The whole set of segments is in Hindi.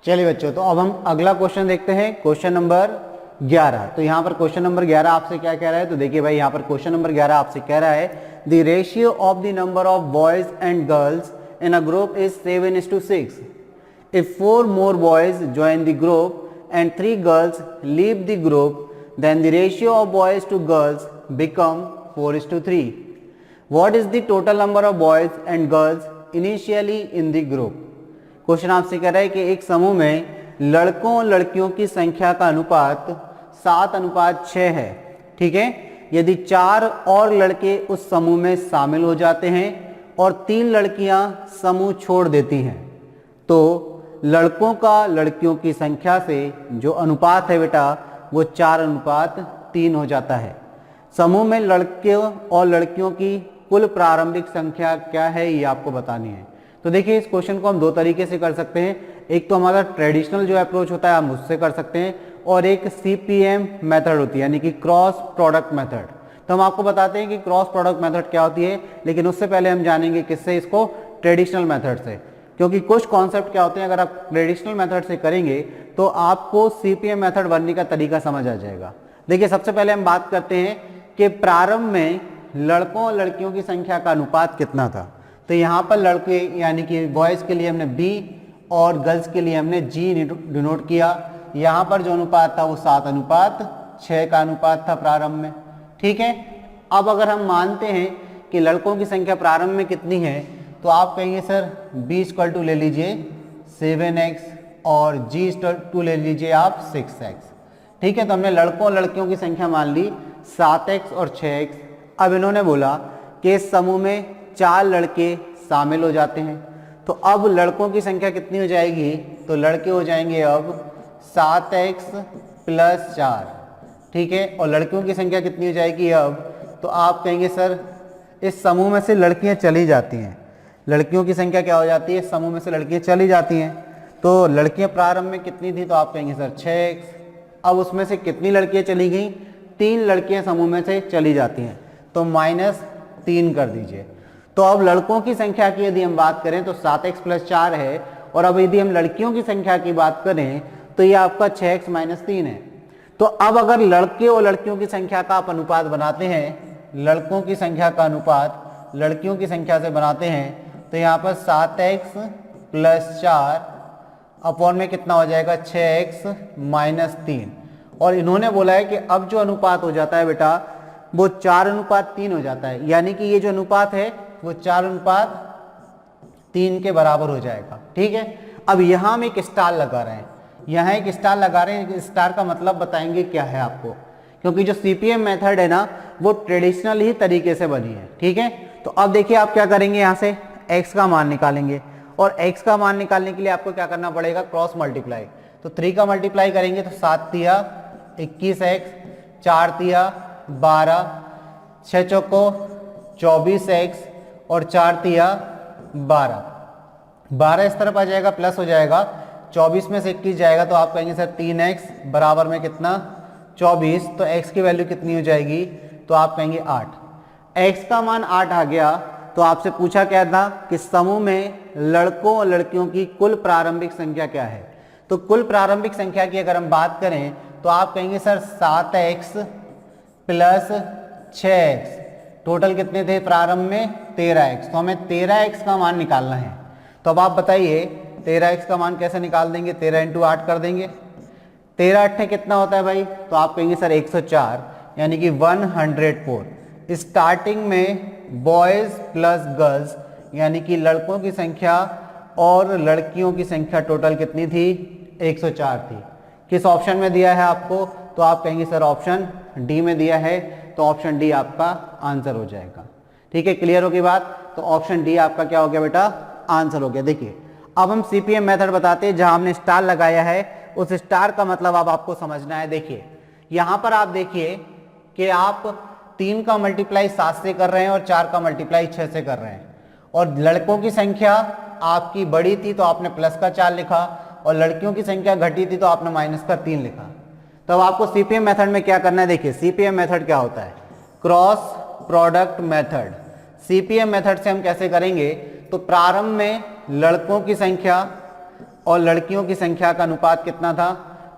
चलिए बच्चों, तो अब हम अगला क्वेश्चन देखते हैं, क्वेश्चन नंबर 11। तो यहाँ पर क्वेश्चन नंबर 11 आपसे क्या कह रहा है, तो देखिए भाई यहाँ पर क्वेश्चन नंबर 11 आपसे कह रहा है the ratio of the number of boys and girls in a group is 7:6। If 4 more boys join the group and 3 girls leave the group, then the ratio of boys to girls become 4:3। What is the total number of boys and girls initially in the group. Question आपसे कह रहा है कि एक समूह में लड़कों और लड़कियों की संख्या का अनुपात 7:6 है। ठीक है, यदि 4 और लड़के उस समूह में शामिल हो जाते हैं और 3 लड़कियां समूह छोड़ देती हैं, तो लड़कों का लड़कियों की संख्या से जो अनुपात है बेटा वो 4:3 हो जाता है। समूह में लड़कों और लड़कियों की कुल प्रारंभिक संख्या क्या है ये आपको बतानी है। तो देखिए इस क्वेश्चन को हम दो तरीके से कर सकते हैं। एक तो हमारा ट्रेडिशनल जो अप्रोच होता है हम उससे कर सकते हैं, और एक सीपीएम मेथड होती है यानी कि क्रॉस प्रोडक्ट मेथड। तो हम आपको बताते हैं कि क्रॉस प्रोडक्ट मेथड क्या होती है, लेकिन उससे पहले हम जानेंगे किससे, इसको ट्रेडिशनल मेथड से। क्योंकि कुछ कॉन्सेप्ट क्या होते हैं अगर आप ट्रेडिशनल मेथड से करेंगे तो आपको सीपीएम मेथड बनने का तरीका समझ आ जाएगा। देखिए सबसे पहले हम बात करते हैं कि प्रारंभ में लड़कों और लड़कियों की संख्या का अनुपात कितना था। तो यहाँ पर लड़के यानी कि बॉयज़ के लिए हमने बी और गर्ल्स के लिए हमने जी डिनोट किया। यहाँ पर जो अनुपात था वो 7:6 का अनुपात था प्रारंभ में। ठीक है, अब अगर हम मानते हैं कि लड़कों की संख्या प्रारंभ में कितनी है, तो आप कहेंगे सर b = ले लीजिए 7x और g = ले लीजिए आप 6x। ठीक है, तो हमने लड़कों और लड़कियों की संख्या मान ली 7x और 6x। अब इन्होंने बोला कि इस समूह में 4 लड़के शामिल हो जाते हैं, तो अब लड़कों की संख्या कितनी हो जाएगी, तो लड़के हो जाएंगे अब 7x + 4। ठीक है, और लड़कियों की संख्या कितनी हो जाएगी अब, तो आप कहेंगे सर इस समूह में से लड़कियां चली जाती हैं। लड़कियों की संख्या क्या हो जाती है, इस समूह में से लड़कियां चली जाती हैं। तो लड़कियां प्रारंभ में कितनी थी, तो आप कहेंगे सर 6x। अब उसमें से कितनी लड़कियां चली गई, 3 लड़कियां समूह में से चली जाती हैं, तो -3 कर दीजिए। तो अब लड़कों की संख्या की यदि हम बात करें तो 7x + 4 है, और अब यदि हम लड़कियों की संख्या की बात करें तो ये आपका 6x - 3 है। तो अब अगर लड़के और लड़कियों की संख्या का आप अनुपात बनाते हैं, लड़कों की संख्या का अनुपात लड़कियों की संख्या से बनाते हैं, तो यहाँ पर 7x + 4 अपॉन में कितना हो जाएगा 6x - 3। और इन्होंने बोला है कि अब जो अनुपात हो जाता है बेटा वो 4:3 हो जाता है, यानी कि ये जो अनुपात है वो 4:3 के बराबर हो जाएगा। ठीक है, अब यहाँ हम एक स्टार लगा रहे हैं, यहाँ एक स्टार लगा रहे हैं। स्टार का मतलब बताएंगे क्या है आपको, क्योंकि जो सीपीएम मेथड है ना वो ट्रेडिशनल ही तरीके से बनी है। ठीक है, तो अब देखिए आप क्या करेंगे, यहाँ से x का मान निकालेंगे, और x का मान निकालने के लिए आपको क्या करना पड़ेगा, क्रॉस मल्टीप्लाई। तो 3 का मल्टीप्लाई करेंगे तो 7 × 21x, 4 × 12, 6 चौको 24x और 4 × 12। 12 इस तरफ आ जाएगा, प्लस हो जाएगा, 24 में से 21 जाएगा तो आप कहेंगे सर 3x बराबर में कितना 24। तो x की वैल्यू कितनी हो जाएगी, तो आप कहेंगे 8। x का मान 8 आ गया। तो आपसे पूछा क्या था कि समूह में लड़कों और लड़कियों की कुल प्रारंभिक संख्या क्या है। तो कुल प्रारंभिक संख्या की अगर हम बात करें तो आप कहेंगे सर 7x + 6x, टोटल कितने थे प्रारंभ में 13x। तो हमें 13x का मान निकालना है। तो अब आप बताइए 13x का मान कैसे निकाल देंगे, 13 × 8 कर देंगे। 13 8 कितना होता है भाई, तो आप कहेंगे सर 104, यानी कि 104। स्टार्टिंग में बॉयज प्लस गर्ल्स यानी कि लड़कों की संख्या और लड़कियों की संख्या टोटल कितनी थी, 104 थी। किस ऑप्शन में दिया है आपको, तो आप कहेंगे सर ऑप्शन डी में दिया है, तो ऑप्शन डी आपका आंसर हो जाएगा। ठीक है, क्लियर होगी बात। तो ऑप्शन डी आपका क्या हो गया बेटा, आंसर हो गया। देखिए अब हम सीपीएम मेथड बताते हैं, जहां हमने स्टार लगाया है उस स्टार का मतलब अब आपको समझना है। देखिए यहां पर आप देखिए कि आप 3 का मल्टीप्लाई 7 से कर रहे हैं और 4 का मल्टीप्लाई 6 से कर रहे हैं, और लड़कों की संख्या आपकी बड़ी थी तो आपने प्लस का 4 लिखा, और लड़कियों की संख्या घटी थी तो आपने माइनस का 3 लिखा। तब आपको सीपीएम मेथड में क्या करना है, देखिए सीपीएम मेथड क्या होता है, cross product method. CPM method से हम कैसे करेंगे, तो प्रारंभ में लड़कों की संख्या और लड़कियों की संख्या का अनुपात कितना था,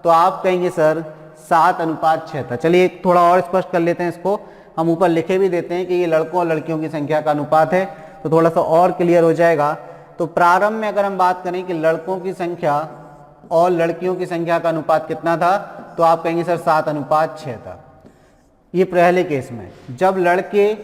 तो आप कहेंगे सर 7:6 था। चलिए थोड़ा और स्पष्ट कर लेते हैं इसको, हम ऊपर लिखे भी देते हैं कि ये लड़कों और लड़कियों की संख्या का अनुपात है, तो थोड़ा सा और क्लियर हो जाएगा। तो प्रारंभ में अगर हम बात करें कि लड़कों की संख्या और लड़कियों की संख्या का अनुपात कितना था, तो आप कहेंगे सर 7:6 था। ये पहले केस में। जब लड़के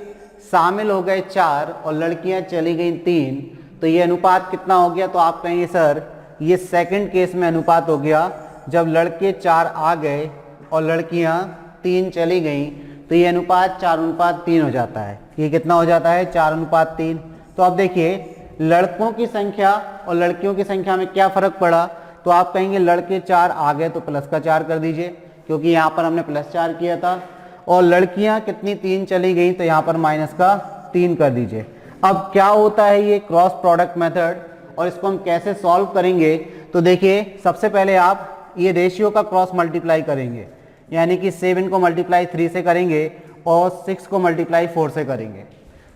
शामिल हो गए 4 और लड़कियां चली गई 3, तो ये अनुपात कितना हो गया, तो आप कहेंगे सर ये सेकंड केस में अनुपात हो गया। जब लड़के 4 आ गए और लड़कियां 3 चली गई, तो ये अनुपात 4:3 हो जाता है। ये कितना हो जाता है, 4:3। तो अब देखिए लड़कों की संख्या और लड़कियों की संख्या में क्या फर्क पड़ा, तो आप कहेंगे लड़के 4 आ गए तो प्लस का 4 कर दीजिए, क्योंकि यहाँ पर हमने +4 किया था। और लड़कियां कितनी 3 चली गई, तो यहाँ पर -3 कर दीजिए। अब क्या होता है ये क्रॉस प्रोडक्ट मेथड, और इसको हम कैसे सॉल्व करेंगे, तो देखिए सबसे पहले आप ये रेशियो का क्रॉस मल्टीप्लाई करेंगे, यानी कि 7 को मल्टीप्लाई 3 से करेंगे और 6 को मल्टीप्लाई 4 से करेंगे।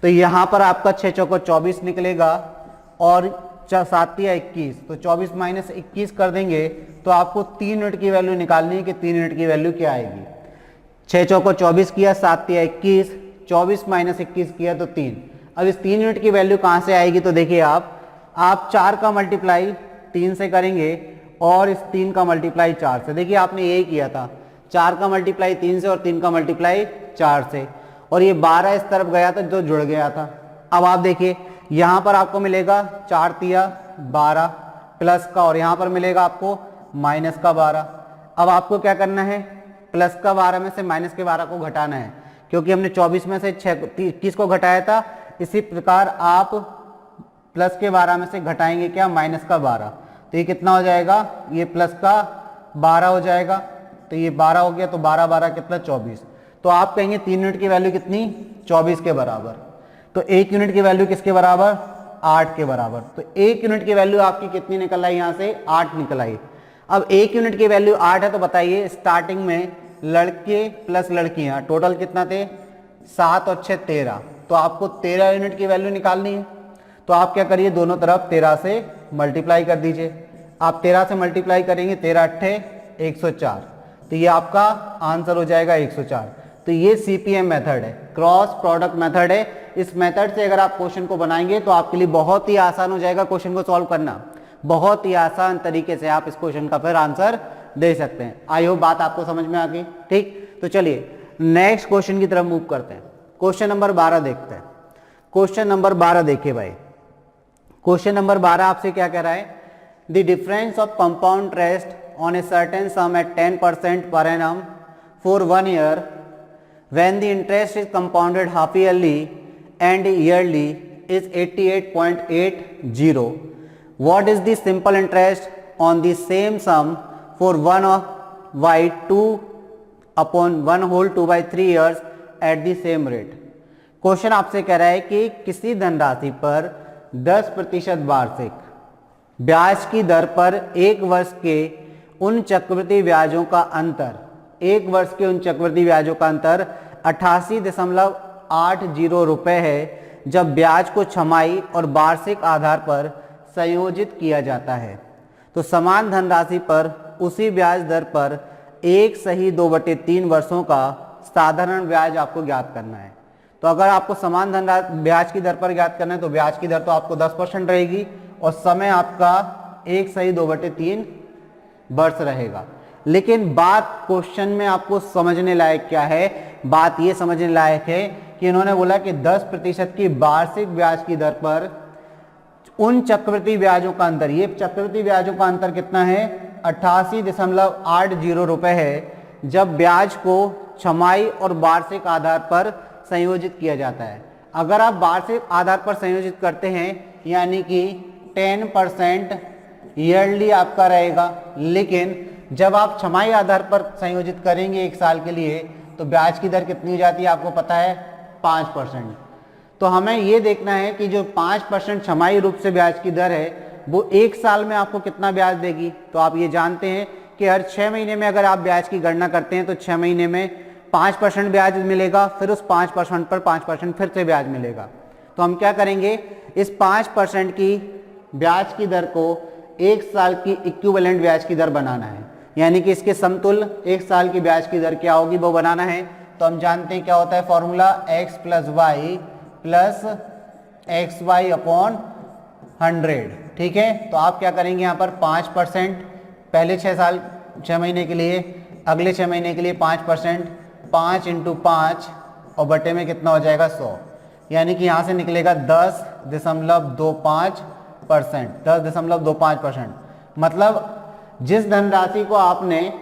तो यहाँ पर आपका 6 चौको 24 निकलेगा और 7 या 21, तो 24 - 21 कर देंगे, तो आपको 3 यूनिट की वैल्यू निकालनी है कि 3 यूनिट की वैल्यू क्या आएगी। 6 चौको 24 किया, 7 या 21, 24 - 21 किया तो 3। अब इस 3 यूनिट की वैल्यू कहाँ से आएगी, तो देखिए आप 4 का मल्टीप्लाई 3 से करेंगे और इस 3 का मल्टीप्लाई 4 से। देखिए आपने यही किया था, 4 का मल्टीप्लाई 3 से और 3 का मल्टीप्लाई 4 से, और ये 12 इस तरफ गया था जो जुड़ गया था। अब आप देखिए यहाँ पर आपको मिलेगा 4 तिया 12 प्लस का, और यहाँ पर मिलेगा आपको माइनस का 12। अब आपको क्या करना है, प्लस का 12 में से माइनस के 12 को घटाना है, क्योंकि हमने 24 में से 21 को घटाया था। इसी प्रकार आप प्लस के 12 में से घटाएंगे क्या, माइनस का 12, तो ये कितना हो जाएगा, ये प्लस का 12 हो जाएगा। तो ये 12 हो गया, तो 12 12 कितना 24। तो आप कहेंगे 3 यूनिट की वैल्यू कितनी, 24 के बराबर। तो 1 यूनिट की वैल्यू किसके बराबर, 8 के बराबर। तो 1 यूनिट की वैल्यू आपकी कितनी निकल आई, यहाँ से 8 निकल आई। अब 1 यूनिट की वैल्यू 8 है, तो बताइए स्टार्टिंग में लड़के प्लस लड़कियां टोटल कितना थे, 7 और 6 13, तो आपको 13 यूनिट की वैल्यू निकालनी है। तो आप क्या करिए, दोनों तरफ 13 से मल्टीप्लाई कर दीजिए। आप 13 से मल्टीप्लाई करेंगे, 13 8 104, तो ये आपका आंसर हो जाएगा 104। तो ये CPM मेथड है, क्रॉस प्रोडक्ट मेथड है। इस मेथड से अगर आप क्वेश्चन को बनाएंगे तो आपके लिए बहुत ही आसान हो जाएगा क्वेश्चन को सॉल्व करना। बहुत ही आसान तरीके से आप इस क्वेश्चन का फिर आंसर दे सकते हैं। आई होप बात आपको समझ में आ गई। ठीक, तो चलिए नेक्स्ट क्वेश्चन की तरफ मूव करते हैं। क्वेश्चन नंबर 12 देखते हैं। क्वेश्चन नंबर 12 देखिए भाई, क्वेश्चन नंबर 12 आपसे क्या कह रहा है, the difference of compound interest on a certain sum at 10% per annum for 1 year when the interest is compounded half yearly and yearly is 88.80. What is the simple interest on the same sum for 1 of y 2 upon 1 whole 2/3 years at the same rate? Question आपसे कह रहा है कि किसी धनराशि पर 10% वार्षिक ब्याज की दर पर 1 वर्ष के उन चक्रवृद्धि ब्याजों का अंतर, 1 वर्ष के उन चक्रवृद्धि ब्याजों का अंतर 88.80 रुपए है, जब ब्याज को छमाही और वार्षिक आधार पर संयोजित किया जाता है। तो समान धनराशि पर उसी ब्याज दर पर 1/2/3 वर्षों का साधारण ब्याज आपको ज्ञात करना है। तो अगर आपको समान ब्याज की दर पर ज्ञात करना है तो ब्याज की दर तो आपको 10% रहेगी और समय आपका 1/2/3 वर्ष रहेगा। लेकिन बात क्वेश्चन में आपको समझने लायक क्या है, बात ये समझने लायक है कि इन्होंने बोला कि 10% की वार्षिक ब्याज की दर पर उन चक्रवृद्धि ब्याजों का अंतर, ये चक्रवृद्धि ब्याजों का अंतर कितना है, 88.80 रुपए है, जब ब्याज को छमाही और वार्षिक आधार पर संयोजित किया जाता है। अगर आप वार्षिक आधार पर संयोजित करते हैं यानी कि 10% ईयरली आपका रहेगा, लेकिन जब आप छमाही आधार पर संयोजित करेंगे 1 साल के लिए तो ब्याज की दर कितनी हो जाती है आपको पता है, 5%। तो हमें ये देखना है कि जो 5% छमाही रूप से ब्याज की दर है वो 1 साल में आपको कितना ब्याज देगी। तो आप ये जानते हैं कि हर 6 महीने में अगर आप ब्याज की गणना करते हैं तो 6 महीने में 5% ब्याज मिलेगा, फिर उस 5% पर 5% फिर से ब्याज मिलेगा। तो हम क्या करेंगे, इस 5% की ब्याज की दर को एक साल की इक्विवेलेंट ब्याज की दर बनाना है, यानी कि इसके समतुल्य एक साल की ब्याज की दर क्या होगी वो बनाना है। तो हम जानते हैं क्या होता है formula, x plus x y upon 100। ठीक है, तो आप क्या करेंगे यहाँ पर 5% पहले 6 महीने के लिए, अगले 6 महीने के लिए 5%, 5 × 5 और बटे में कितना हो जाएगा 100, यानी कि यहाँ से निकलेगा 10.25%, 10.25%। मतलब जिस धनराशि को आपने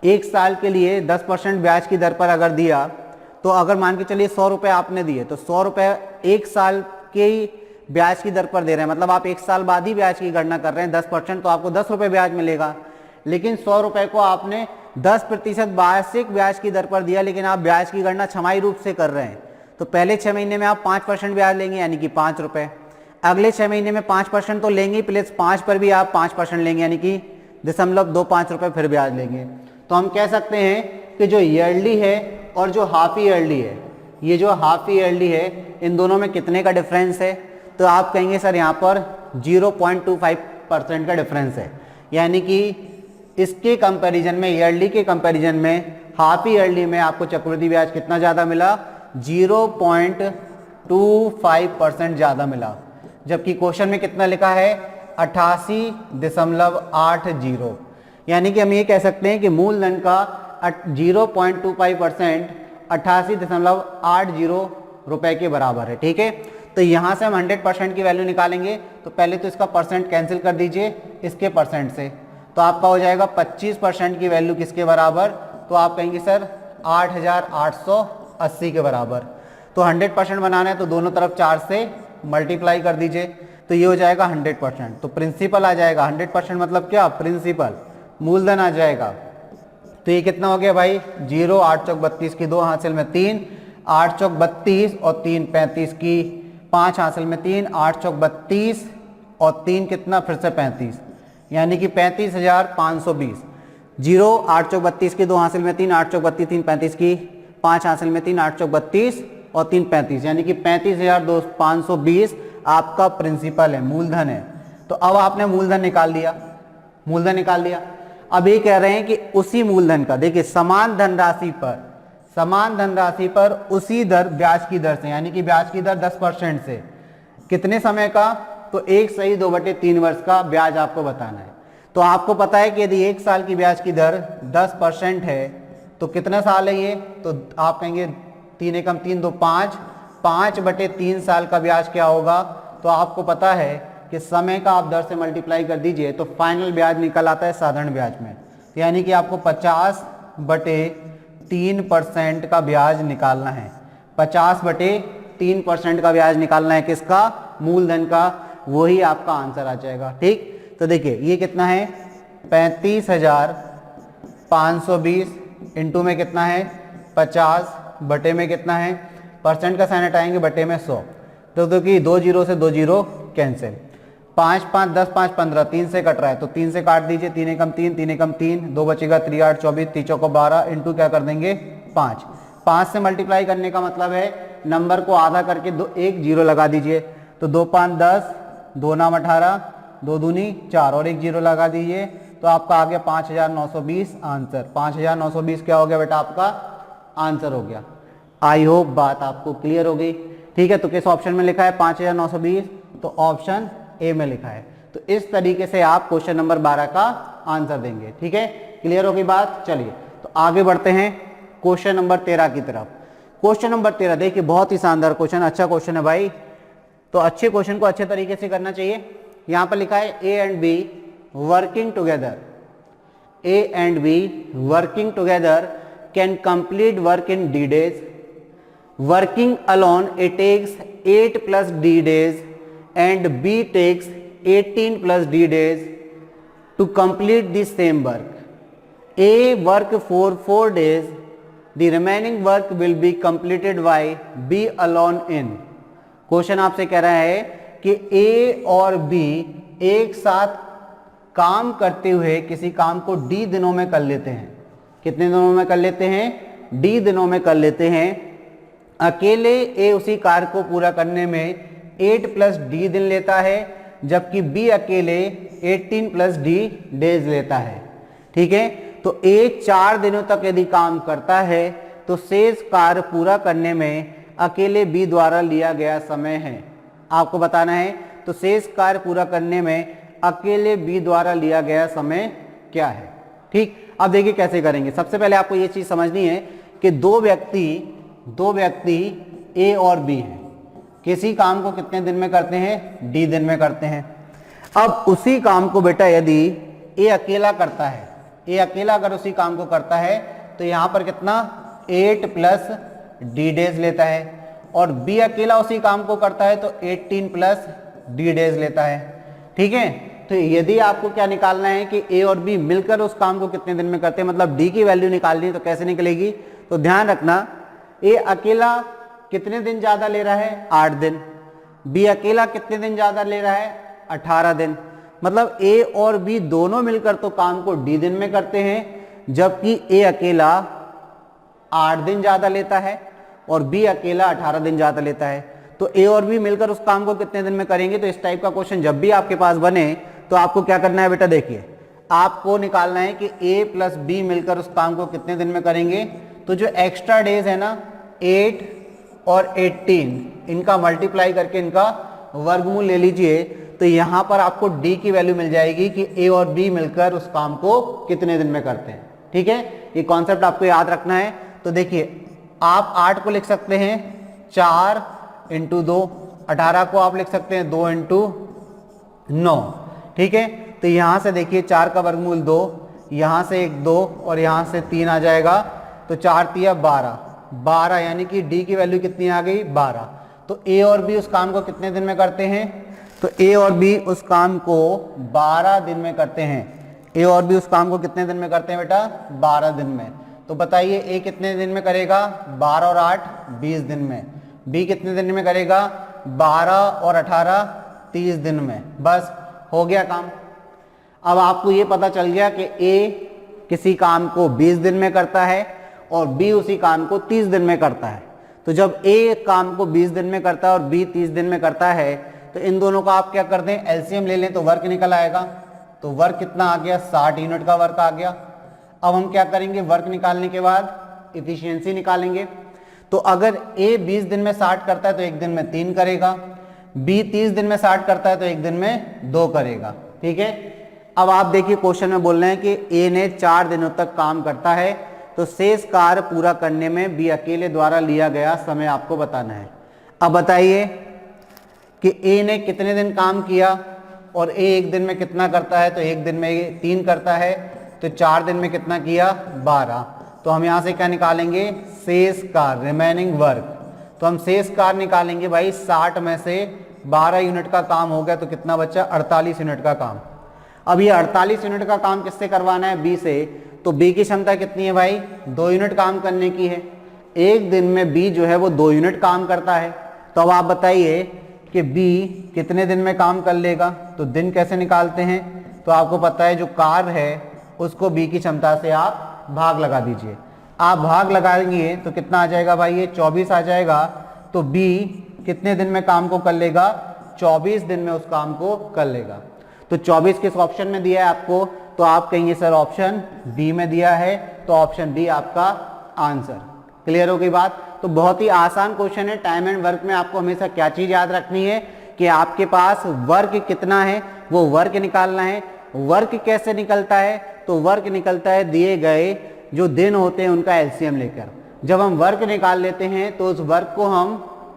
एक साल के लिए 10% ब्याज की दर पर अगर दिया, तो अगर मान के चलिए 100 रुपये आपने दिए, तो 100 रुपये एक साल के ब्याज की दर पर दे रहे हैं, मतलब आप एक साल बाद ही ब्याज की गणना कर रहे हैं 10%, तो आपको 10 रुपये ब्याज मिलेगा। लेकिन 100 रुपये को आपने 10% वार्षिक ब्याज की दर पर दिया, लेकिन आप ब्याज की गणना छमाही रूप से कर रहे हैं, तो पहले 6 महीने में आप 5% ब्याज लेंगे, यानी कि 5 रुपये। अगले 6 महीने में 5% तो लेंगे, प्लस 5 पर भी आप 5% लेंगे, यानी कि 0.25 रुपये फिर ब्याज लेंगे। तो हम कह सकते हैं कि जो ईयरली है और जो हाफ ईयरली है, ये जो हाफ ईयरली है, इन दोनों में कितने का डिफरेंस है? तो आप कहेंगे सर यहाँ पर 0.25% का डिफरेंस है, यानी कि इसके कंपैरिजन में, ईयरली के कंपैरिजन में हाफ ईयरली में आपको चक्रवृद्धि ब्याज कितना ज़्यादा मिला? 0.25% ज़्यादा मिला। जबकि क्वेश्चन में कितना लिखा है? 88.80, यानी कि हम ये कह सकते हैं कि मूलधन का 0.25% 88.80 रुपए के बराबर है। ठीक है, तो यहाँ से हम 100% की वैल्यू निकालेंगे, तो पहले तो इसका परसेंट कैंसिल कर दीजिए इसके परसेंट से, तो आपका हो जाएगा 25% की वैल्यू किसके बराबर? तो आप कहेंगे सर 8880 के बराबर। तो 100% बनाना है तो दोनों तरफ 4 से मल्टीप्लाई कर दीजिए, तो ये हो जाएगा 100%। तो प्रिंसिपल आ जाएगा 100%, मतलब क्या? प्रिंसिपल, मूलधन आ जाएगा। तो ये कितना हो गया भाई? 0, 8 चौक 32 की 2 हासिल में 3, 8 चौक 32 और 3 35 की 5 हासिल में 3, 8 चौक 32 और 3 कितना? फिर से 35, यानी कि 35,520। 0, 8 चौक 32 की 2 हासिल में 3, 8 चौक 32, 3 35 की 5 हासिल में 3, 8 चौक 32 और 3 35, यानी कि 35,520 आपका प्रिंसिपल है, मूलधन है। तो अब आपने मूलधन निकाल लिया, मूलधन निकाल लिया। अब ये कह रहे हैं कि उसी मूलधन का, देखिए समान धनराशि पर उसी दर, ब्याज की दर से, यानी कि ब्याज की दर 10% से, कितने समय का? तो 1/2/3 वर्ष का ब्याज आपको बताना है। तो आपको पता है कि यदि एक साल की ब्याज की दर 10% है तो कितना साल है ये? तो आप कहेंगे 3 एकम 3 2 5, 5/3 साल का ब्याज क्या होगा? तो आपको पता है कि समय का आप दर से मल्टीप्लाई कर दीजिए तो फाइनल ब्याज निकल आता है साधारण ब्याज में, यानी कि आपको 50/3% का ब्याज निकालना है। 50/3% का ब्याज निकालना है, किसका? मूलधन का। वही आपका आंसर आ जाएगा। ठीक, तो देखिए ये कितना है? 35,520 इंटू में कितना है? 50 बटे में कितना है? परसेंट का साइन हटाएंगे, बटे में 100, तो देखिए 2 जीरो से 2 जीरो कैंसिल, 5 5 10 5 15, 3 से कट रहा है तो 3 से काट दीजिए, 3 एकम 3, 3 एकम 3, 2 बचेगा, 3 8 24, 3 चौको 12 इंटू क्या कर देंगे? 5। 5 से मल्टीप्लाई करने का मतलब है नंबर को आधा करके 1 जीरो लगा दीजिए, तो 2 5 10, 2 नाम 18, 2 दूनी 4 और 1 जीरो लगा दीजिए, तो आपका आ गया 5,920 आंसर। 5,920 क्या हो गया बेटा? आपका आंसर हो गया। आई होप बात आपको क्लियर हो गई। ठीक है, तो किस ऑप्शन में लिखा है 5,920? तो ऑप्शन ए में लिखा है। तो इस तरीके से आप क्वेश्चन नंबर 12 का आंसर देंगे। ठीक है, क्लियर होगी बात? चलिए तो आगे बढ़ते हैं क्वेश्चन नंबर 13 की तरफ। क्वेश्चन नंबर 13 देखिए, बहुत ही शानदार क्वेश्चन, अच्छा क्वेश्चन है भाई। तो अच्छे क्वेश्चन को अच्छे तरीके से करना चाहिए। यहां पर लिखा है A and be working together, A and be working together can complete work in D days. Working alone it takes 8 plus D days and B takes 18 plus D days to complete the same work. A work for 4 days, the remaining work will be completed by B alone in. Question आपसे कह रहा है कि A और B एक साथ काम करते हुए किसी काम को D दिनों में कर लेते हैं। कितने दिनों में कर लेते हैं? D दिनों में कर लेते हैं। अकेले ए उसी कार्य को पूरा करने में 8 plus D दिन लेता है, जबकि बी अकेले 18 प्लस डी डेज लेता है। ठीक है, तो ए 4 दिनों तक यदि काम करता है तो शेष कार्य पूरा करने में अकेले बी द्वारा लिया गया समय है। आपको बताना है तो शेष कार्य पूरा करने में अकेले बी द्वारा लिया गया समय क्या है। ठीक, अब देखिए कैसे करेंगे। सबसे पहले आपको ये चीज समझनी है कि दो व्यक्ति ए और बी हैं, किसी काम को कितने दिन में करते हैं, डी दिन में करते हैं। अब उसी काम को बेटा यदि ए अकेला करता है, ए अकेला अगर उसी काम को करता है तो यहां पर कितना 8 प्लस डी डेज लेता है, और बी अकेला उसी काम को करता है तो 18 प्लस डी डेज लेता है। ठीक है, तो यदि आपको क्या निकालना है कि ए और बी मिलकर उस काम को कितने दिन में करते हैं, मतलब डी की वैल्यू निकालनी है, तो कैसे निकलेगी, तो ध्यान रखना ए अकेला कितने दिन ज्यादा ले रहा है, 8 दिन। बी अकेला कितने दिन ज्यादा ले रहा है, 18 दिन। मतलब ए और बी दोनों मिलकर तो काम को डी दिन में करते हैं, जबकि ए अकेला 8 दिन ज्यादा लेता है और बी अकेला 18 दिन ज्यादा लेता है। तो ए और बी मिलकर उस काम को कितने दिन में करेंगे। तो इस टाइप का क्वेश्चन जब भी आपके पास बने तो आपको क्या करना है बेटा, देखिए आपको निकालना है कि ए प्लस बी मिलकर उस काम को कितने दिन में करेंगे। तो जो एक्स्ट्रा डेज है ना 8 और 18, इनका मल्टीप्लाई करके इनका वर्गमूल ले लीजिए, तो यहां पर आपको डी की वैल्यू मिल जाएगी कि ए और बी मिलकर उस काम को कितने दिन में करते हैं। ठीक है, ये कॉन्सेप्ट आपको याद रखना है। तो देखिए आप 8 को लिख सकते हैं 4 इंटू 2, 18 को आप लिख सकते हैं 2 इंटू 9। ठीक है, तो यहां से देखिए 4 का वर्गमूल 2, यहां से 1 2 और यहां से 3 आ जाएगा, तो 4 तिया 12, यानी कि डी की वैल्यू कितनी आ गई, 12। तो ए और बी उस काम को कितने दिन में करते हैं, तो ए और बी उस काम को 12 दिन में करते हैं। ए और बी उस काम को कितने दिन में करते हैं बेटा, 12 दिन में। तो बताइए ए कितने दिन में करेगा, 12 और 8 20 दिन में। बी कितने दिन में करेगा, 12 और 18 30 दिन में। बस हो गया काम। अब आपको ये पता चल गया कि ए किसी काम को 20 दिन में करता है और बी उसी काम को 30 दिन में करता है। तो जब ए काम को 20 दिन में करता है और बी 30 दिन में करता है, तो इन दोनों का आप क्या कर दें, एलसीएम ले लें तो वर्क निकल आएगा। तो वर्क कितना आ गया, 60 यूनिट का वर्क आ गया। अब हम क्या करेंगे, वर्क निकालने के बाद इफिशियंसी निकालेंगे। तो अगर ए 20 दिन में 60 करता है तो एक दिन में 3 करेगा, बी 30 दिन में 60 करता है तो एक दिन में 2 करेगा। ठीक है, अब आप देखिए क्वेश्चन में बोल रहे हैं कि ए ने 4 दिनों तक काम करता है, तो शेष कार्य पूरा करने में बी अकेले द्वारा लिया गया समय आपको बताना है। अब बताइए कि ए ने कितने दिन काम किया, और ए एक दिन में कितना करता है, तो एक दिन में 3 करता है, तो 4 दिन में कितना किया, 12। तो हम यहां से क्या निकालेंगे, शेष कार्य, रिमेनिंग वर्क। तो हम शेष कार्य निकालेंगे भाई, 60 में से 12 यूनिट का काम हो गया तो कितना बचा, 48 यूनिट का काम। अब ये 48 यूनिट का काम किससे करवाना है, बी से। तो बी की क्षमता कितनी है भाई, 2 यूनिट काम करने की है। एक दिन में बी जो है वो 2 यूनिट काम करता है। तो अब आप बताइए कि बी कितने दिन में काम कर लेगा। तो दिन कैसे निकालते हैं, तो आपको पता है जो कार्य है उसको बी की क्षमता से आप भाग लगा दीजिए। आप भाग लगाएंगे तो कितना आ जाएगा भाई, ये 24 आ जाएगा। तो बी कितने दिन में काम को कर लेगा, 24 दिन में उस काम को कर लेगा। तो 24 किस ऑप्शन में दिया है आपको, तो आप कहेंगे सर ऑप्शन बी में दिया है, तो ऑप्शन बी आपका आंसर। क्लियर हो गई बात। तो बहुत ही आसान क्वेश्चन है। टाइम एंड वर्क में आपको हमेशा क्या चीज याद रखनी है कि आपके पास वर्क कितना है वो वर्क निकालना है। वर्क कैसे निकलता है, तो वर्क निकलता है दिए गए जो दिन होते हैं उनका एलसीएम लेकर। जब हम वर्क निकाल लेते हैं तो उस वर्क को हम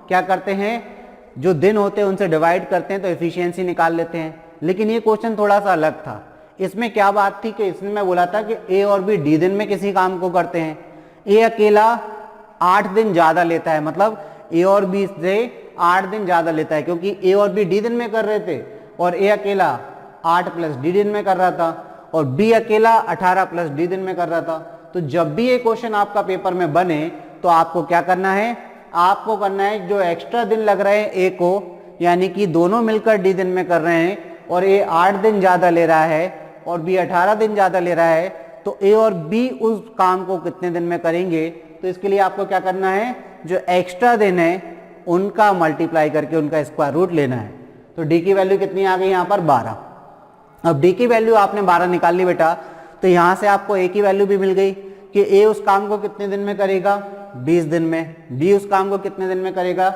क्या करते हैं, जो दिन होते हैं उनसे डिवाइड करते हैं तो एफिशिएंसी निकाल लेते हैं। लेकिन ये क्वेश्चन थोड़ा सा अलग था। इसमें क्या बात थी कि इसमें मैं बोला था कि ए और बी डी दिन में किसी काम को करते हैं। ए अकेला 8 दिन ज्यादा लेता है, मतलब ए और बी से 8 दिन ज्यादा लेता है, क्योंकि ए और बी डी दिन में कर रहे थे और ए अकेला 8 प्लस डी दिन में कर रहा था, और बी अकेला 18 प्लस डी दिन में कर रहा था। तो जब भी ये क्वेश्चन आपका पेपर में बने तो आपको क्या करना है, आपको करना है जो एक्स्ट्रा दिन लग रहे हैं ए को, यानी कि दोनों मिलकर डी दिन में कर रहे हैं और ए 8 दिन ज्यादा ले रहा है और बी 18 दिन ज्यादा ले रहा है, तो ए और बी उस काम को कितने दिन में करेंगे। तो इसके लिए आपको क्या करना है, जो एक्स्ट्रा दिन है उनका मल्टीप्लाई करके उनका स्क्वायर रूट लेना है। तो डी की वैल्यू कितनी आ गई यहाँ पर 12। अब डी की वैल्यू आपने 12 निकाल ली बेटा, तो यहां से आपको ए की वैल्यू भी मिल गई कि ए उस काम को कितने दिन में करेगा, 20 दिन में, बी उस काम को कितने दिन में करेगा,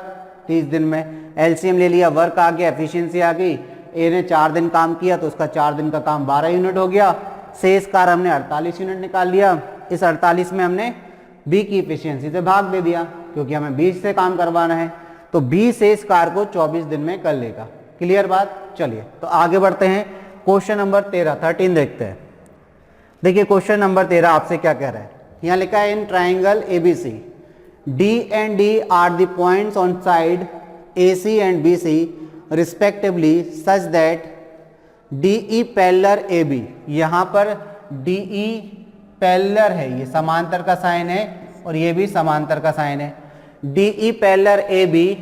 30 दिन में। एलसीएम ले लिया, वर्क आ गया, एफिशिएंसी आ गई, ए ने 4 दिन काम किया तो उसका 4 दिन का काम 12 यूनिट हो गया, शेष कार्य हमने 48 यूनिट निकाल लिया। इस 48 में हमने बी की एफिशिएंसी से भाग दे दिया क्योंकि हमें 20 से काम करवाना है, तो बी शेष कार्य को 24 दिन में कर लेगा। क्लियर बात। चलिए तो आगे बढ़ते हैं, क्वेश्चन नंबर 13 देखते हैं। देखिए क्वेश्चन नंबर 13 आपसे क्या कह रहा है, यहाँ लिखा है in triangle ABC D and D R the points on side AC and BC respectively such that DE parallel AB। यहाँ पर DE पैरेलल है, ये समांतर का साइन है और ये भी समांतर का साइन है। DE parallel AB,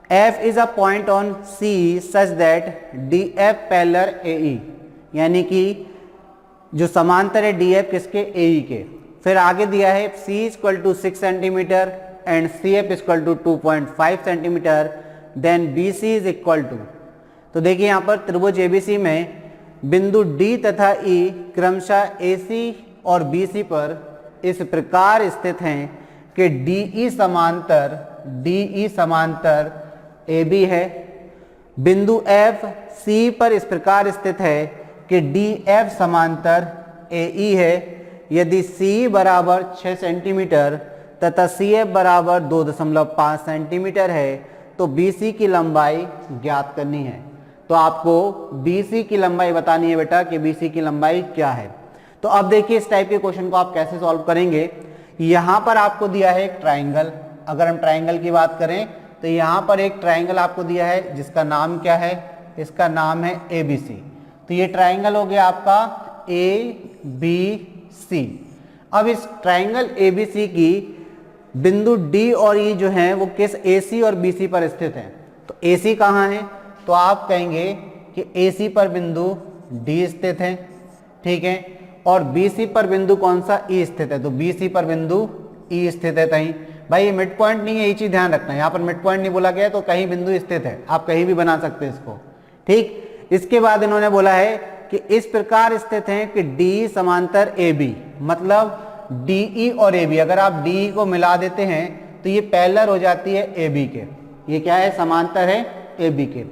F is a point on C such that DF parallel AE, यानी कि जो समांतर है DF किसके, AE के। फिर आगे दिया है C equal to 6 centimetre and CF equal to 2.5 centimetre, then BC is equal to. तो देखिए यहाँ पर त्रिभुज ABC में बिंदु D तथा E क्रमशः AC और BC पर इस प्रकार स्थित हैं कि DE समांतर AB है। बिंदु F C पर इस प्रकार स्थित है कि DF समांतर AE है। यदि C बराबर 6 सेंटीमीटर तथा CF बराबर 2.5 सेंटीमीटर है तो BC की लंबाई ज्ञात करनी है। तो आपको BC की लंबाई बतानी है बेटा कि BC की लंबाई क्या है। तो अब देखिए इस टाइप के क्वेश्चन को आप कैसे सॉल्व करेंगे। यहां पर आपको दिया है एक ट्राइंगल, अगर हम ट्राइंगल की बात करें तो यहां पर एक ट्राइंगल आपको दिया है जिसका नाम क्या है, इसका नाम है ABC। तो ये ट्राइंगल हो गया आपका ABC। अब इस ट्राइंगल ABC की बिंदु D और E जो हैं वो किस AC और BC पर स्थित हैं। तो AC कहाँ है, तो आप कहेंगे कि AC पर बिंदु D स्थित है, ठीक है, और BC पर बिंदु कौन सा, E स्थित है। तो BC पर बिंदु E स्थित है। कहीं भाई ये मिड पॉइंट नहीं है, ये चीज ध्यान रखना है, यहाँ पर मिड पॉइंट नहीं बोला गया तो कहीं बिंदु स्थित है, आप कहीं भी बना सकते हैं इसको, ठीक। इसके बाद इन्होंने बोला है कि इस प्रकार स्थित हैं कि D समांतर AB, मतलब DE और AB, अगर आप DE को मिला देते हैं तो ये पैरेलल हो जाती है AB के, ये क्या है, समांतर है AB के।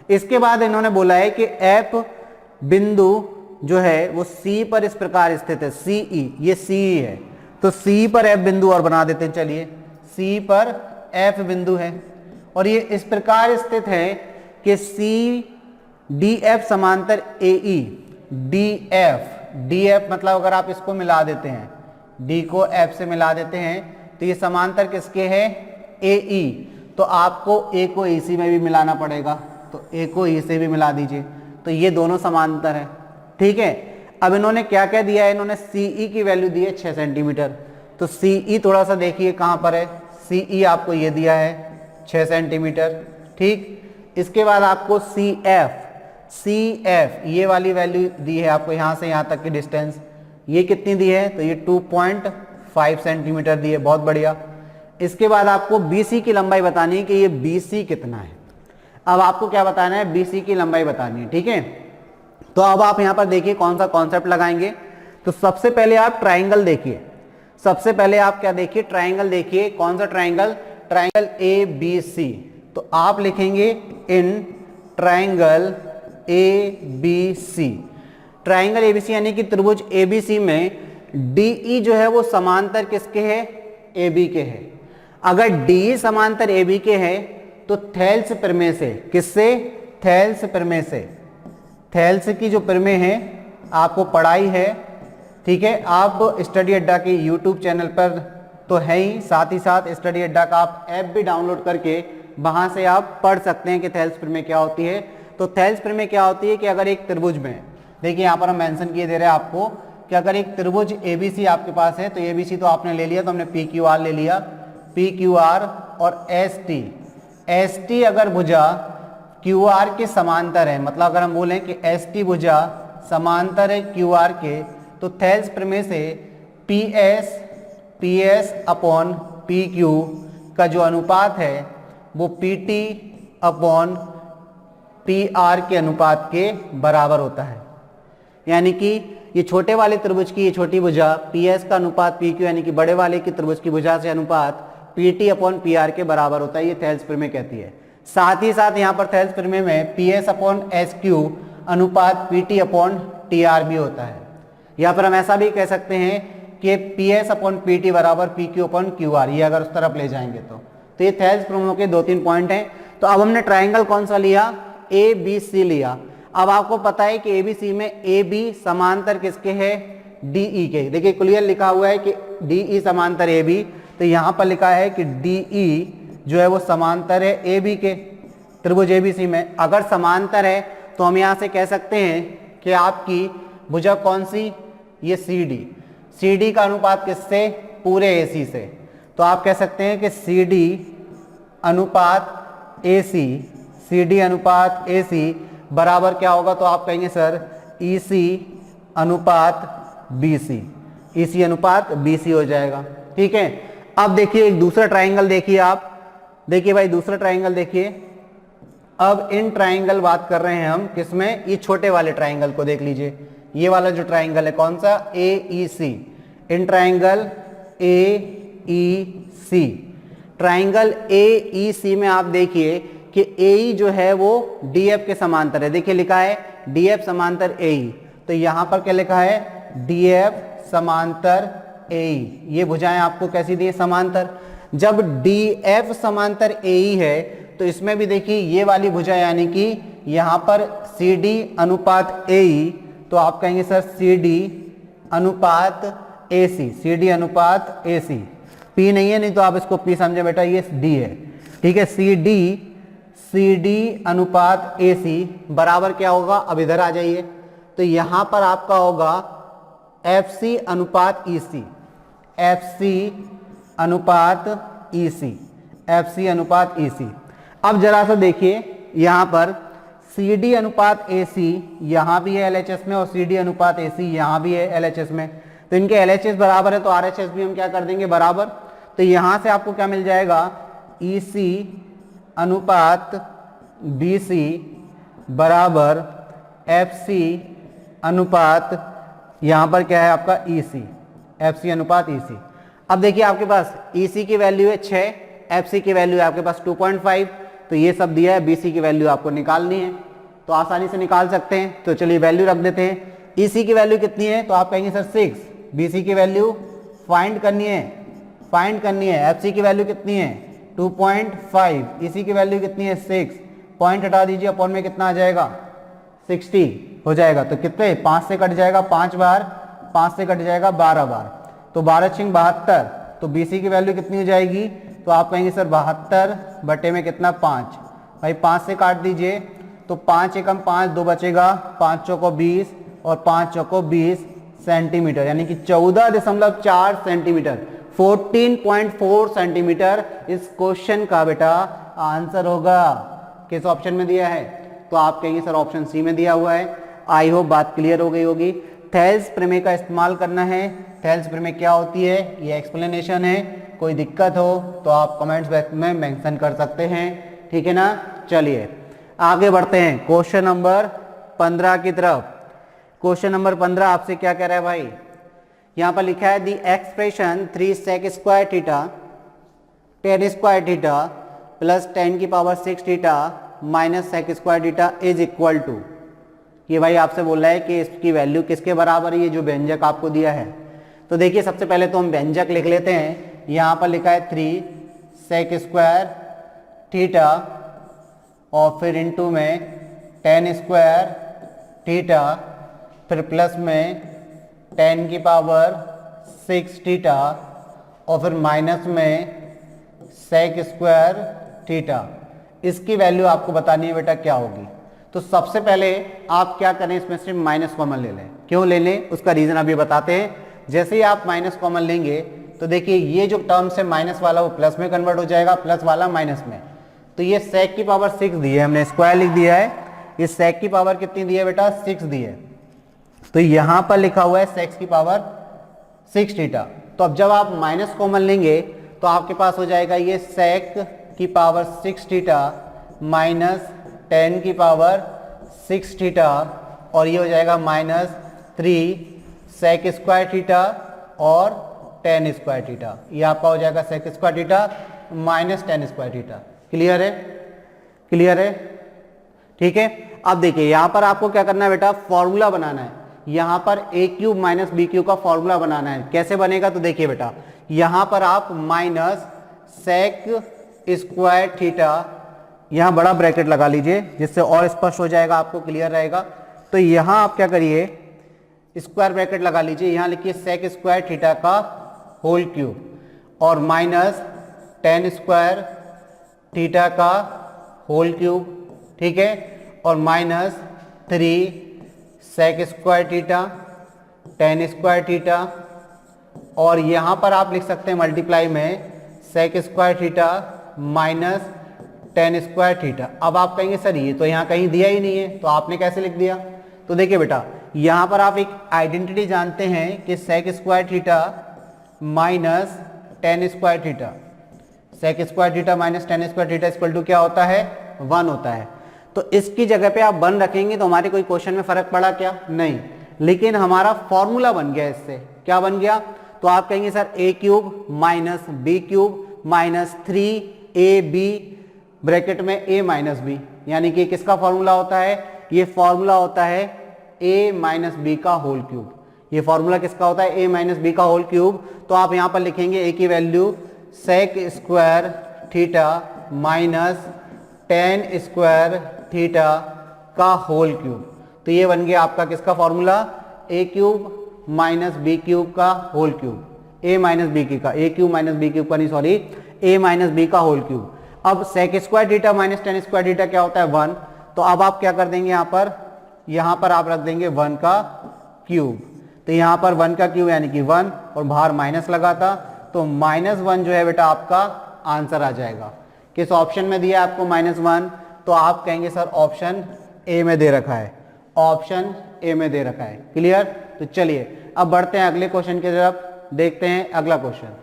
इसके बाद इन्होंने बोला है कि F बिंदु जो है वो C पर इस प्रकार स्थित है, CE, ये CE है, तो C पर F बिंदु और बना देते हैं। चलिए C पर F बिंदु है और ये इस प्रकार स्थित है कि DF समांतर AE, DF मतलब अगर आप इसको मिला देते हैं, D को F से मिला देते हैं तो ये समांतर किसके है, AE, तो आपको A को AC में भी मिलाना पड़ेगा, तो A को E से भी मिला दीजिए, तो ये दोनों समांतर है, ठीक है। अब इन्होंने क्या क्या दिया है, इन्होंने CE की वैल्यू दी है 6 सेंटीमीटर, तो CE थोड़ा सा देखिए कहाँ पर है, CE आपको ये दिया है 6 सेंटीमीटर, ठीक। इसके बाद आपको CF ये वाली वैल्यू दी है आपको, यहाँ से यहाँ तक की डिस्टेंस, ये कितनी दी है, तो ये 2.5 सेंटीमीटर दी है, बहुत बढ़िया। इसके बाद आपको BC की लंबाई बतानी है कि ये BC कितना है। अब आपको क्या बताना है, BC की लंबाई बतानी है, ठीक है। तो अब आप यहाँ पर देखिए कौन सा कॉन्सेप्ट लगाएंगे। तो सबसे पहले आप ट्राइंगल देखिए, सबसे पहले आप क्या देखिए, ट्राइंगल देखिए, कौन सा ट्राइंगल, ट्राइंगल ABC। तो आप लिखेंगे in triangle ABC, triangle ABC यानी कि त्रिभुज ABC में DE जो है वो समांतर किसके है, AB के है। अगर DE समांतर AB के है तो थेल्स प्रमेय से, किससे, थेल्स प्रमेय से, थेल्स की जो प्रमेय है आपको पढ़ाई है, ठीक है, आप स्टडी अड्डा की YouTube चैनल पर तो है ही, साथ ही साथ स्टडी अड्डा का आप ऐप भी डाउनलोड करके वहां से आप पढ़ सकते हैं कि थेल्स प्रमेय क्या होती है। तो थेल्स प्रमेय क्या होती है कि अगर एक त्रिभुज में, देखिए यहाँ पर हम मेंशन किए दे रहे हैं आपको कि अगर एक त्रिभुज ABC आपके पास है, तो ABC तो आपने ले लिया, तो हमने PQR ले लिया, PQR और ST अगर भुजा QR के समांतर है, मतलब अगर हम बोलें कि ST भुजा समांतर है QR के, तो थेल्स प्रमेय से PS अपॉन PQ का जो अनुपात है वो PT अपॉन पी आर के अनुपात के बराबर होता है। यानी कि ये छोटे वाले त्रिभुज की ये छोटी भुजा पी एस का अनुपात पी क्यू यानी कि बड़े वाले की त्रिभुज की भुजा से अनुपात P T upon P R के बराबर होता है, ये थेल्स प्रमेय कहती है। साथ ही साथ यहाँ पर थेल्स प्रमेय में P S upon S Q अनुपात P T upon T R भी होता है। या फिर हम ऐसा भी कह सकते हैं कि P S upon P T बराबर P Q upon Q R, ये अगर उस तरफ ले जाएंगे तो ये थेल्स प्रमेयों के 2-3 पॉइंट हैं। तो अब हमने ट्राइंगल कौन सा लिया, ए बी सी लिया। अब आपको पता है कि ए बी सी में ए बी समांतर किसके है, डी ई के। देखिए क्लियर लिखा हुआ है कि डी ई समांतर ए बी, तो यहाँ पर लिखा है कि डी ई जो है वो समांतर है ए बी के, त्रिभुज ए बी सी में। अगर समांतर है तो हम यहाँ से कह सकते हैं कि आपकी भुजा कौन सी, ये सी डी। सी डी का अनुपात किससे, पूरे ए सी से। तो आप कह सकते हैं कि सी डी अनुपात ए सी, सी डी अनुपात ए सी बराबर क्या होगा, तो आप कहेंगे सर ई सी अनुपात बी सी, ई सी अनुपात बी सी हो जाएगा। ठीक है। अब देखिए एक दूसरा ट्राइंगल देखिए, आप देखिए भाई दूसरा ट्राइंगल देखिए। अब इन ट्राइंगल बात कर रहे हैं हम किसमें, ये छोटे वाले ट्राइंगल को देख लीजिए। ये वाला जो ट्राइंगल है कौन सा, ए ई सी। In triangle A E C, triangle A ई सी में आप देखिए कि ए ई जो है वो डी एफ के समांतर है। देखिए लिखा है डी एफ समांतर ए ई, तो यहां पर क्या लिखा है, डी एफ समांतर ए ई। ये भुजाएं आपको कैसी दी है, समांतर। जब डी एफ समांतर ए ई है तो इसमें भी देखिए ये वाली भुजा यानी कि यहां पर सी डी अनुपात ए ई, तो आप कहेंगे सर सी डी अनुपात ए सी, सी डी अनुपात ए सी। पी नहीं है, नहीं तो आप इसको पी समझे बेटा, ये डी है। ठीक है, सी डी अनुपात ए सी बराबर क्या होगा, अब इधर आ जाइए, तो यहां पर आपका होगा एफ सी अनुपात ई सी, एफ सी अनुपात ई सी, एफ सी अनुपात ई सी। अब जरा सा देखिए यहां पर सी डी अनुपात ए सी यहां भी है एल एच एस में, और सी डी अनुपात ए सी यहां भी है एल एच एस में। तो इनके एल एच एस बराबर है तो आर एच एस भी हम क्या कर देंगे, बराबर। तो यहां से आपको क्या मिल जाएगा, ई सी अनुपात बी सी बराबर एफ सी अनुपात यहां पर क्या है आपका ई सी, एफ सी अनुपात ई सी। अब देखिए आपके पास ई सी की वैल्यू है 6, एफ सी की वैल्यू है आपके पास 2.5, तो ये सब दिया है। बी सी की वैल्यू आपको निकालनी है तो आसानी से निकाल सकते हैं। तो चलिए वैल्यू रख देते हैं। ई सी की वैल्यू कितनी है, तो आप कहेंगे सर 6। बी सी की वैल्यू फाइंड करनी है, एफ सी की वैल्यू कितनी है 2.5, ई सी की वैल्यू कितनी है 6, पॉइंट हटा दीजिए, अपॉन में कितना आ जाएगा 60 हो जाएगा। तो कितने, 5 से कट जाएगा 5 बार, 5 से कट जाएगा 12 बार, तो 12×72। तो बी सी की वैल्यू कितनी हो जाएगी, तो आप कहेंगे सर 72 बटे में कितना 5, भाई 5 से काट दीजिए, तो 5 एकम 5, 2 बचेगा, 5 चौको 20 और 5 चौको 20 सेंटीमीटर, यानी कि 14.4 सेंटीमीटर, 14.4 सेंटीमीटर इस क्वेश्चन का बेटा आंसर होगा। किस ऑप्शन में दिया है, तो आप कहेंगे सर ऑप्शन सी में दिया हुआ है। आई होप बात क्लियर हो गई होगी। थेल्स प्रमेय का इस्तेमाल करना है। थेल्स प्रमेय क्या होती है, ये एक्सप्लेनेशन है। कोई दिक्कत हो तो आप कमेंट्स बॉक्स में मेंशन कर सकते हैं, ठीक है ना। चलिए आगे बढ़ते हैं क्वेश्चन नंबर 15 की तरफ। क्वेश्चन नंबर 15 आपसे क्या कह रहा है भाई, यहाँ पर लिखा है the expression 3 sec square theta 10 square theta plus 10 की power 6 theta minus sec square theta is equal to. ये भाई आपसे बोल रहा है कि इसकी वैल्यू किसके बराबर है, ये जो व्यंजक आपको दिया है। तो देखिए सबसे पहले तो हम व्यंजक लिख लेते हैं। यहाँ पर लिखा है 3 sec स्क्वायर थीटा और फिर इनटू में 10 स्क्वायर थीटा, फिर प्लस में 10 की पावर 6 थीटा और फिर माइनस में sec स्क्वायर थीटा। इसकी वैल्यू आपको बतानी है बेटा क्या होगी। तो सबसे पहले आप क्या करें, इसमें से माइनस कॉमन ले लें। क्यों ले लें, उसका रीजन अभी बताते हैं। जैसे ही आप माइनस कॉमन लेंगे तो देखिए ये जो टर्म्स है माइनस वाला वो प्लस में कन्वर्ट हो जाएगा, प्लस वाला माइनस में। तो ये sec की पावर 6 दी है, हमने स्क्वायर लिख दिया है। ये sec की पावर कितनी दी है बेटा, 6 दी है। तो यहां पर लिखा हुआ है sec की पावर 6 थीटा। तो अब जब आप माइनस कॉमन लेंगे तो आपके पास हो जाएगा ये sec की पावर 6 थीटा माइनस 10 की पावर 6 थीटा और ये हो जाएगा -3 सेक स्क्वायर थीटा और tan स्क्वायर थीटा। ये आपका हो जाएगा sec square theta minus tan square theta. Clear है? क्लियर है? ठीक है। अब देखिए यहां पर आपको क्या करना है बेटा, फॉर्मूला बनाना है। यहां पर a cube minus B cube का फॉर्मूला बनाना है। कैसे बनेगा तो देखिए बेटा, यहां पर आप माइनस सेक स्क्वायर थीटा, यहां बड़ा ब्रैकेट लगा लीजिए जिससे और स्पष्ट हो जाएगा, आपको क्लियर रहेगा। तो यहां आप क्या करिए, स्क्वायर ब्रैकेट लगा लीजिए, यहां लिखिए सेक स्क्वायर थीटा का होल क्यूब और माइनस tan स्क्वायर थीटा का होल क्यूब, ठीक है, और -3 sec square theta tan square theta और यहां पर आप लिख सकते हैं मल्टीप्लाई में sec square theta minus tan square theta. अब आप कहेंगे सर ये तो यहां कहीं दिया ही नहीं है, तो आपने कैसे लिख दिया? तो देखिए बेटा, यहां पर आप एक आइडेंटिटी जानते हैं कि sec square theta minus tan square theta, sec square theta minus tan square theta equal to क्या होता है? 1 होता है। तो इसकी जगह पे आप 1 रखेंगे तो हमारे कोई क्वेश्चन में फर्क पड़ा क्या? नहीं, लेकिन हमारा फॉर्मूला बन गया। इससे क्या बन गया? तो आप कहेंगे sir a cube minus B cube minus 3ab bracket में a माइनस बी, यानी कि किसका फॉर्मूला होता है? ये फॉर्मूला होता है a माइनस बी का होल क्यूब। ये फॉर्मूला किसका होता है? a माइनस बी का होल क्यूब। तो आप यहां पर लिखेंगे a की value sec square theta minus tan square theta का होल क्यूब। तो ये बन गया आपका किसका formula? a cube minus B cube का whole cube, a minus B cube का, a cube minus B cube का नहीं सॉरी, a माइनस बी का होल क्यूब। अब sec square theta minus tan square theta क्या होता है? 1। तो अब आप क्या कर देंगे, यहां पर आप रख देंगे 1 का क्यूब। तो यहां पर 1 का क्यूब यानी कि 1 और बाहर माइनस लगाता, तो -1 जो है बेटा आपका आंसर आ जाएगा। किस ऑप्शन में दिया आपको -1? तो आप कहेंगे सर ऑप्शन ए में दे रखा है, ऑप्शन ए में दे रखा है। क्लियर? तो चलिए अब बढ़ते हैं अगले क्वेश्चन की तरफ, देखते हैं अगला क्वेश्चन।